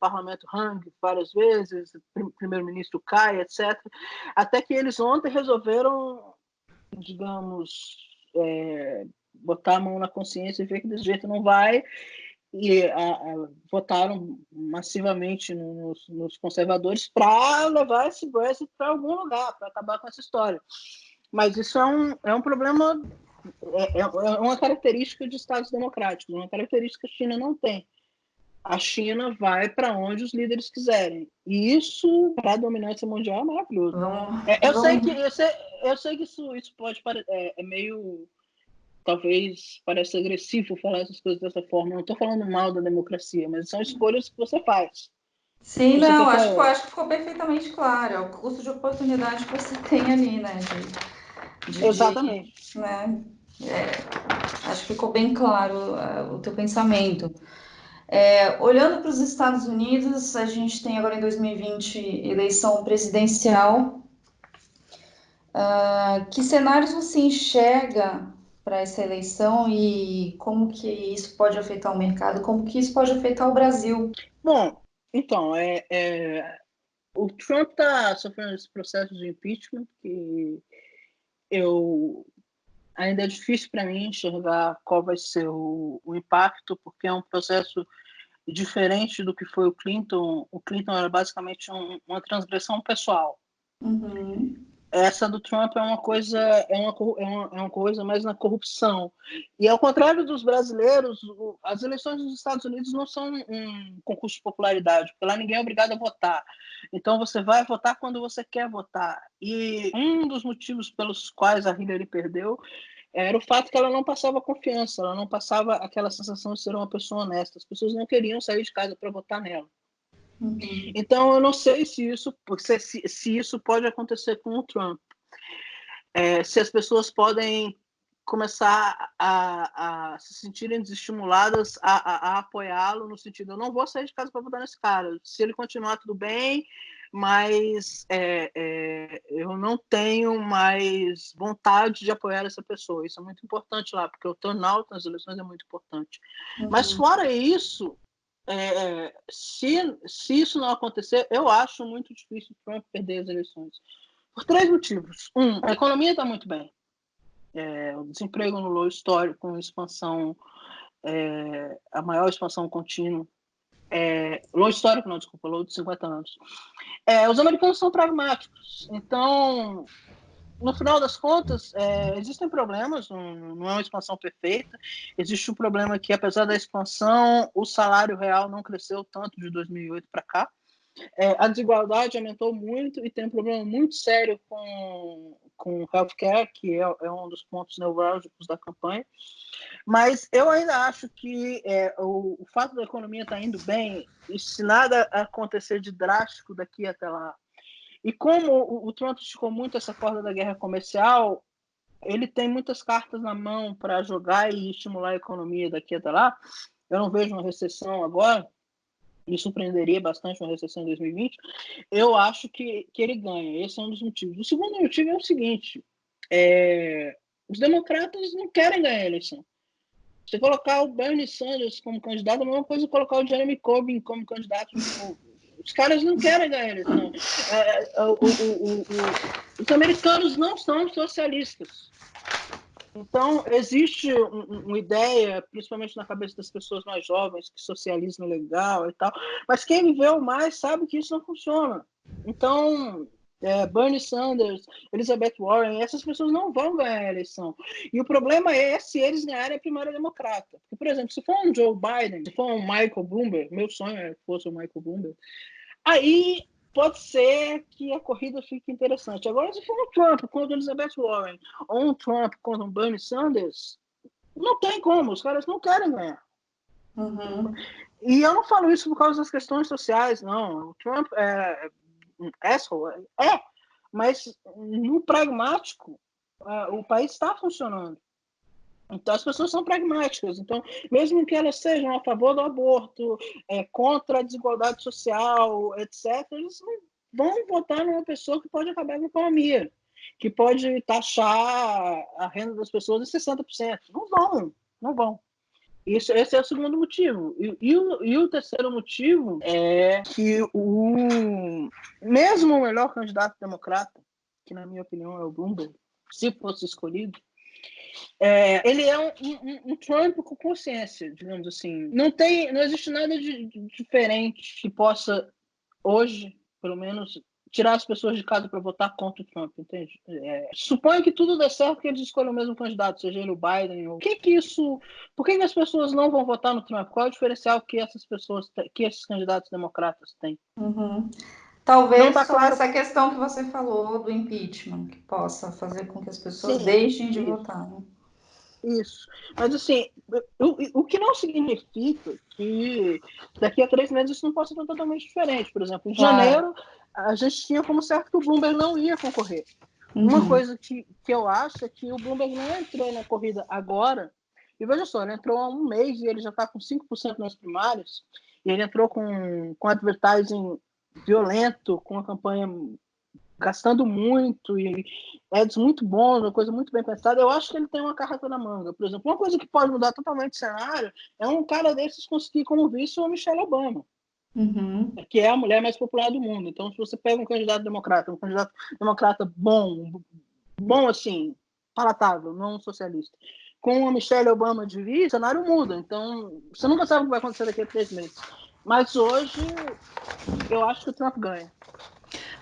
parlamento hang várias vezes, primeiro-ministro cai, etc. Até que eles ontem resolveram, digamos, botar a mão na consciência e ver que desse jeito não vai, e votaram massivamente nos conservadores para levar esse Brexit para algum lugar, para acabar com essa história. Mas isso é um problema, é uma característica de Estados democráticos, uma característica que a China não tem. A China vai para onde os líderes quiserem. E isso, para a dominância mundial, é maravilhoso. Eu sei que isso pode parecer meio... Talvez pareça agressivo falar essas coisas dessa forma. Não estou falando mal da democracia, mas são escolhas que você faz. Sim, Você não, quer que acho que ficou perfeitamente claro. É o custo de oportunidade que você tem ali, né? Exatamente. Né? Acho que ficou bem claro o teu pensamento. Olhando para os Estados Unidos, a gente tem agora em 2020 eleição presidencial. Que cenários você enxerga para essa eleição e como que isso pode afetar o mercado? Como que isso pode afetar o Brasil? Bom, então, o Trump está sofrendo esse processo de impeachment que eu ainda é difícil para mim enxergar qual vai ser o impacto, porque é um processo diferente do que foi o Clinton. O Clinton era basicamente uma transgressão pessoal. Uhum. Essa do Trump é uma coisa, é uma coisa mais na corrupção. E ao contrário dos brasileiros, as eleições dos Estados Unidos não são um concurso de popularidade, porque lá ninguém é obrigado a votar. Então você vai votar quando você quer votar. E um dos motivos pelos quais a Hillary perdeu era o fato que ela não passava confiança, ela não passava aquela sensação de ser uma pessoa honesta. As pessoas não queriam sair de casa para votar nela. Uhum. Então, eu não sei se isso pode acontecer com o Trump. Se as pessoas podem começar a se sentirem desestimuladas a apoiá-lo, no sentido, eu não vou sair de casa para votar nesse cara. Se ele continuar, tudo bem, mas eu não tenho mais vontade de apoiar essa pessoa. Isso é muito importante lá, porque o turnout nas eleições é muito importante. Mas Uhum. fora isso, se isso não acontecer, eu acho muito difícil o Trump perder as eleições. Por três motivos. A economia está muito bem. O desemprego no low histórico, com expansão, a maior expansão contínua. Low histórico, não, desculpa, low de 50 anos. Os americanos são pragmáticos. Então, no final das contas, existem problemas, não é uma expansão perfeita. Existe um problema que, apesar da expansão, o salário real não cresceu tanto de 2008 para cá. A desigualdade aumentou muito e tem um problema muito sério com o healthcare, que é um dos pontos neurálgicos da campanha. Mas eu ainda acho que o fato da economia estar indo bem, e se nada acontecer de drástico daqui até lá, e como o Trump esticou muito essa corda da guerra comercial, ele tem muitas cartas na mão para jogar e estimular a economia daqui até lá. Eu não vejo uma recessão agora, me surpreenderia bastante uma recessão em 2020. Eu acho que ele ganha. Esse é um dos motivos. O segundo motivo é o seguinte: os democratas não querem ganhar a eleição. Você colocar o Bernie Sanders como candidato é a mesma coisa que colocar o Jeremy Corbyn como candidato de novo. Os caras não querem ganhar a eleição. Os americanos não são socialistas. Então, existe uma ideia, principalmente na cabeça das pessoas mais jovens, que socialismo é legal e tal, mas quem viveu mais sabe que isso não funciona. Então, Bernie Sanders, Elizabeth Warren, essas pessoas não vão ganhar a eleição. E o problema é se eles ganharem a primária democrata. Porque, por exemplo, se for um Joe Biden, se for um Michael Bloomberg, meu sonho é que fosse o Michael Bloomberg, aí pode ser que a corrida fique interessante. Agora, se for um Trump contra Elizabeth Warren ou um Trump contra um Bernie Sanders, não tem como, os caras não querem ganhar. Uhum. E eu não falo isso por causa das questões sociais, não. O Trump é um asshole, mas no pragmático, o país está funcionando. Então, as pessoas são pragmáticas. Então, mesmo que elas sejam a favor do aborto, contra a desigualdade social, etc., eles não vão votar numa pessoa que pode acabar com a economia, que pode taxar a renda das pessoas em 60%. Não vão, não vão. Esse é o segundo motivo. E o terceiro motivo é que mesmo o melhor candidato democrata, que na minha opinião é o Bloomberg, se fosse escolhido, ele é um Trump com consciência, digamos assim. Não existe nada de diferente que possa, hoje, pelo menos, tirar as pessoas de casa para votar contra o Trump, entende? Suponho que tudo dê certo que eles escolham o mesmo candidato, seja ele o Biden. Por que as pessoas não vão votar no Trump? Qual é o diferencial que que esses candidatos democratas têm? Uhum. Não Talvez está só claro. essa questão que você falou do impeachment, que possa fazer com que as pessoas Sim, deixem de isso. votar, né? Isso. Mas, assim, o que não significa que daqui a 3 meses isso não possa ser totalmente diferente. Por exemplo, em Claro. janeiro, a gente tinha como certo que o Bloomberg não ia concorrer. Uma Uhum. coisa que eu acho é que o Bloomberg não entrou na corrida agora. E veja só, ele entrou há um mês e ele já está com 5% nas primárias. E ele entrou com advertising violento, com a campanha gastando muito e ads muito bons, uma coisa muito bem pensada. Eu acho que ele tem uma carta na manga. Por exemplo, uma coisa que pode mudar totalmente o cenário é um cara desses conseguir como vice o Michelle Obama, Uhum. que é a mulher mais popular do mundo. Então, se você pega um candidato democrata bom assim, palatável, não socialista, com a Michelle Obama de vice, o cenário muda. Então, você nunca sabe o que vai acontecer daqui a 3 meses. Mas hoje, eu acho que o Trump ganha.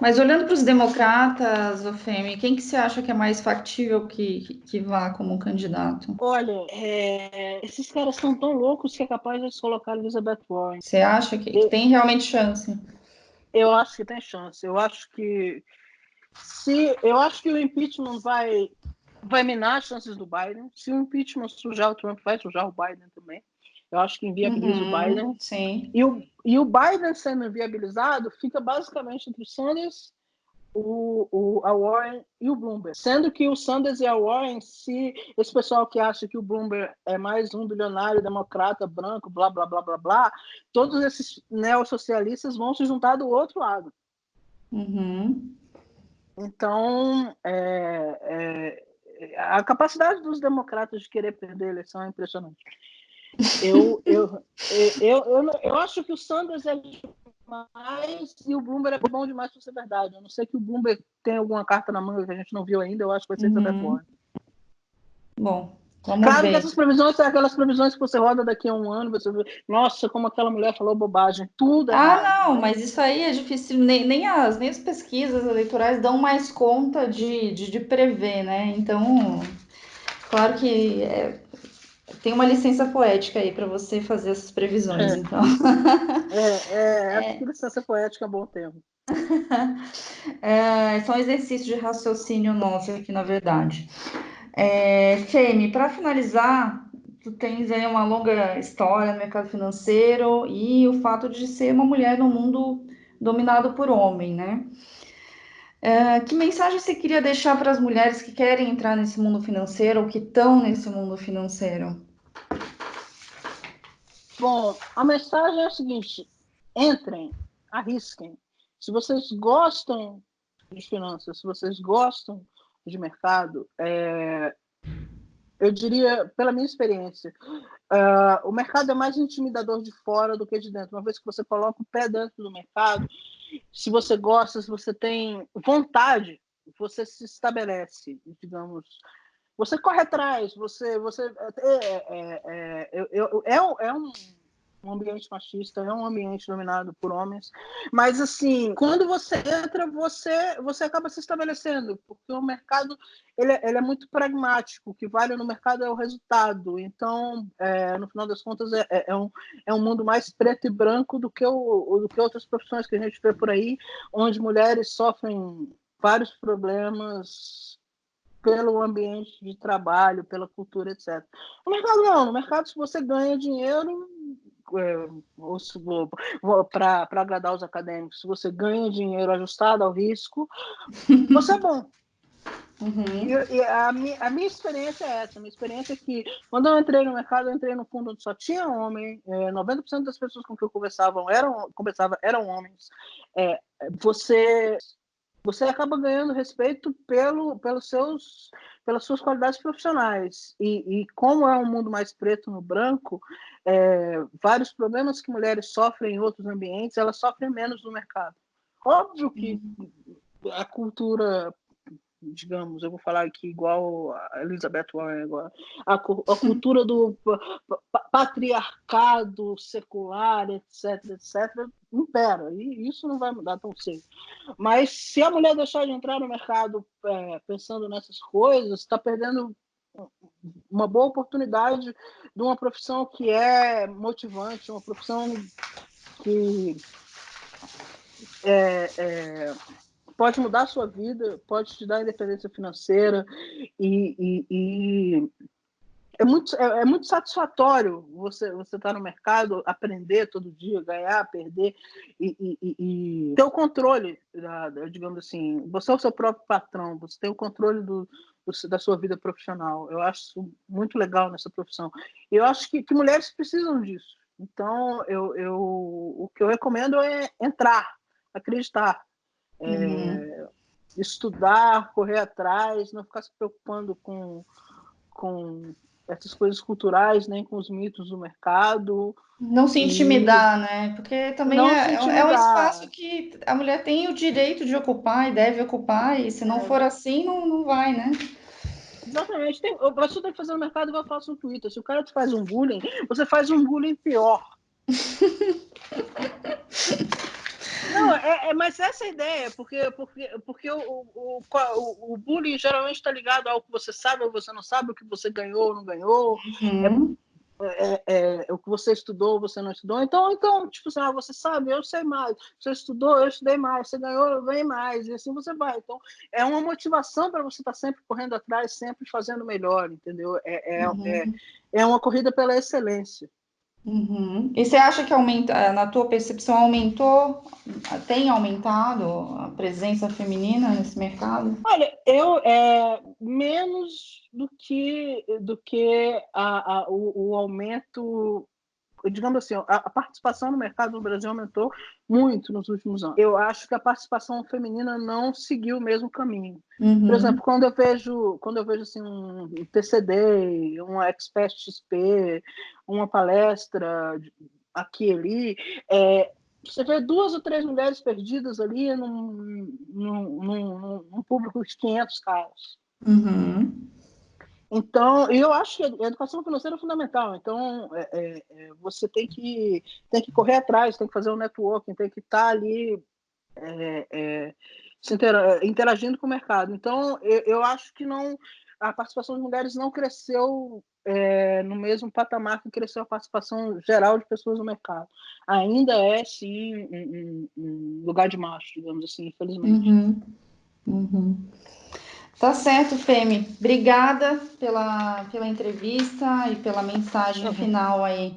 Mas olhando para os democratas, ô Femi, quem que você acha que é mais factível que vá como candidato? Olha, esses caras são tão loucos que é capaz de eles colocar Elizabeth Warren. Você acha que tem realmente chance? Eu acho que tem chance. Eu acho que o impeachment vai minar as chances do Biden. Se o impeachment sujar o Trump, vai sujar o Biden também. Eu acho que inviabiliza o Uhum, Biden. sim. E o Biden sendo inviabilizado fica basicamente entre o Sanders, a Warren e o Bloomberg. Sendo que o Sanders e a Warren, se esse pessoal que acha que o Bloomberg é mais um bilionário democrata branco, blá, blá, blá, blá, blá, todos esses neossocialistas vão se juntar do outro lado. Uhum. Então, a capacidade dos democratas de querer perder a eleição é impressionante. Eu acho que o Sanders é demais e o Bloomberg é bom demais para ser verdade. A não ser que o Bloomberg tenha alguma carta na manga que a gente não viu ainda, eu acho que vai ser Elizabeth Uhum. Warren. Bom, vamos Claro que ver. essas previsões são aquelas previsões que você roda daqui a um ano, você vê, nossa, como aquela mulher falou bobagem, tudo Ah, errado. não, Mas mas isso aí é difícil, nem as pesquisas eleitorais dão mais conta de prever, né? Então, claro que tem uma licença poética aí para você fazer essas previsões, então. acho que licença poética é um bom termo. São exercícios de raciocínio nosso aqui, na verdade. Femi, para finalizar, tu tens aí uma longa história no mercado financeiro e o fato de ser uma mulher no mundo dominado por homem, né? Que mensagem você queria deixar para as mulheres que querem entrar nesse mundo financeiro ou que estão nesse mundo financeiro? Bom, a mensagem é a seguinte: entrem, arrisquem. Se vocês gostam de finanças, se vocês gostam de mercado, eu diria, pela minha experiência, o mercado é mais intimidador de fora do que de dentro. Uma vez que você coloca o pé dentro do mercado, se você gosta, se você tem vontade, você se estabelece, digamos. Você corre atrás, é um ambiente machista, é um ambiente dominado por homens, mas assim, quando você entra, você acaba se estabelecendo, porque o mercado ele é muito pragmático, o que vale no mercado é o resultado, então, no final das contas, é um mundo mais preto e branco do que outras profissões que a gente vê por aí, onde mulheres sofrem vários problemas pelo ambiente de trabalho, pela cultura, etc. No mercado não, no mercado se você ganha dinheiro, para agradar os acadêmicos, se você ganha dinheiro ajustado ao risco, você é bom. Uhum. E a minha experiência é essa. A minha experiência é que, quando eu entrei no mercado, eu entrei no fundo onde só tinha homem, 90% das pessoas com que eu conversava eram homens. Você você acaba ganhando respeito pelas suas qualidades profissionais. E como é um mundo mais preto no branco, vários problemas que mulheres sofrem em outros ambientes, elas sofrem menos no mercado. Óbvio que a cultura, digamos, eu vou falar aqui igual a Elizabeth Warren agora, a cultura do patriarcado secular, etc, etc, impera, e isso não vai mudar tão cedo. Mas se a mulher deixar de entrar no mercado pensando nessas coisas, está perdendo uma boa oportunidade de uma profissão que é motivante, uma profissão que pode mudar a sua vida, pode te dar independência financeira e é muito satisfatório você estar no mercado, aprender todo dia, ganhar, perder e ter o controle, digamos assim, você é o seu próprio patrão, você tem o controle da sua vida profissional. Eu acho isso muito legal nessa profissão. E eu acho que mulheres precisam disso. Então, o que eu recomendo é entrar, acreditar, Uhum. estudar, correr atrás, não ficar se preocupando com essas coisas culturais, nem com os mitos do mercado, Não se e intimidar, né? Porque também não se é um espaço intimidar. que a mulher tem o direito de ocupar e deve ocupar, e se não for É, assim, não vai, né? exatamente. A pessoa tem que fazer no mercado igual eu faço no Twitter. Se o cara te faz um bullying, você faz um bullying pior. Não, mas essa é a ideia, porque o bullying geralmente está ligado ao que você sabe ou você não sabe, o que você ganhou ou não ganhou, é, Uhum, o que você estudou ou você não estudou. Então tipo assim, você sabe, eu sei mais. Você estudou, eu estudei mais. Você ganhou, eu ganhei mais. E assim você vai. Então, é uma motivação para você estar sempre correndo atrás, sempre fazendo melhor, entendeu? uhum, É uma corrida pela excelência. uhum. E você acha que aumenta, na tua percepção, tem aumentado a presença feminina nesse mercado? Olha, menos do que o aumento, digamos assim, a participação no mercado no Brasil aumentou muito nos últimos anos. Eu acho que a participação feminina não seguiu o mesmo caminho. Por exemplo, Uhum, quando eu vejo assim, um TCD, um Expert XP, uma palestra aqui e ali, você vê 2 ou 3 mulheres perdidas ali num público de 500 caras. uhum, Então, eu acho que a educação financeira é fundamental. Então, você tem que correr atrás, tem que fazer um networking, tem que estar ali é, é, interagindo com o mercado. Então, eu acho que não, a participação de mulheres não cresceu no mesmo patamar que cresceu a participação geral de pessoas no mercado. Ainda é, sim, um lugar de macho, digamos assim, infelizmente. uhum, uhum. Tá certo, Femi. Obrigada pela entrevista e pela mensagem Uhum. final aí.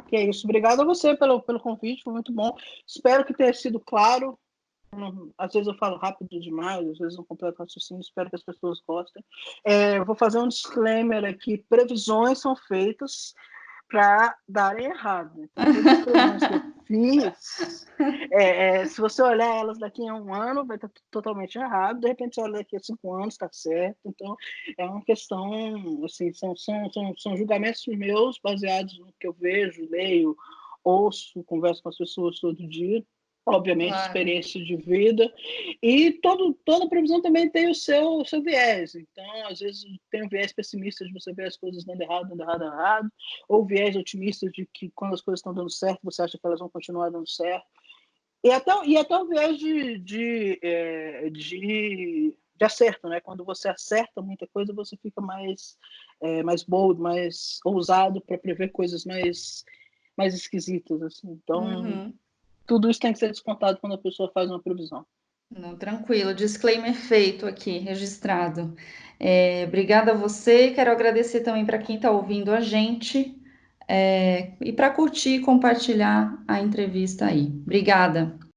Que é isso. Obrigado a você pelo convite, foi muito bom. Espero que tenha sido claro. Às vezes eu falo rápido demais, às vezes não completo raciocínio, espero que as pessoas gostem. Vou fazer um disclaimer aqui: previsões são feitas para darem errado. Então, todas as previsões que eu fiz, se você olhar elas daqui a um ano, vai estar totalmente errado. De repente, você olha daqui a 5 anos, está certo. Então, é uma questão, assim, são julgamentos meus baseados no que eu vejo, leio, ouço, converso com as pessoas todo dia. Obviamente, Claro. experiência de vida. E toda previsão também tem o seu viés. Então, às vezes, tem um viés pessimista de você ver as coisas dando errado, dando errado, dando errado, ou viés otimista de que quando as coisas estão dando certo, você acha que elas vão continuar dando certo. E até o viés de acerto, né? Quando você acerta muita coisa, você fica mais bold, mais ousado para prever coisas mais esquisitas, assim. Então, Uhum. tudo isso tem que ser descontado quando a pessoa faz uma previsão. Não, tranquilo, disclaimer feito aqui, registrado. Obrigada a você, quero agradecer também para quem está ouvindo a gente, e para curtir e compartilhar a entrevista aí. Obrigada.